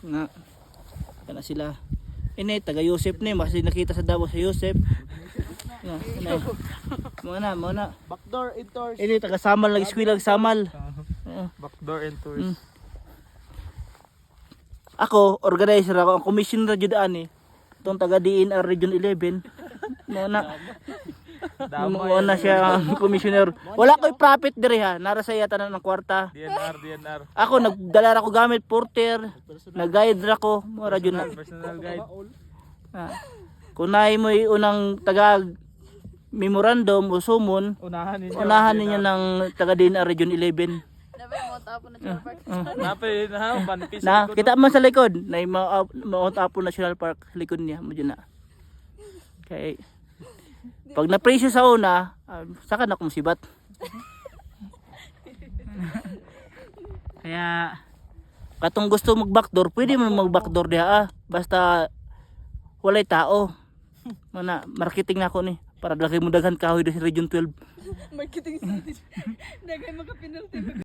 Nga. Kana sila. Ini taga Yosef ni, kasi nakita sa Davao sa Yosef. Nga, mo na. Backdoor and tours. Ini taga Samal, nag-eskwela Samal. Backdoor and tours. Ako, organizer ako, ang commissioner jud ani. Itong taga DNR Region 11. Mo na siya ang commissioner. Wala ko'y profit diri ha. Nara sa yata ng kwarta. DNR. Ako nagdala ako gamit porter, nag-guide ra ko, mura jud na. Personal guide. Kunay mo unang taga memorandum o sumon, unahan ninyo ng taga DNR Region 11. Napay na banpis. Na kita man sa likod, na Mount Apo National Park likod niya mo dyan na. Kay pag na-presyo sa una, saka na kumsibat. Kaya katong gusto mag-backdoor, pwede mo mag-backdoor diha basta walay tao. Mana marketing na ako ni para lagi mo daghan kahoy sa Region 12. Marketing strategy. Dagay makapinalty.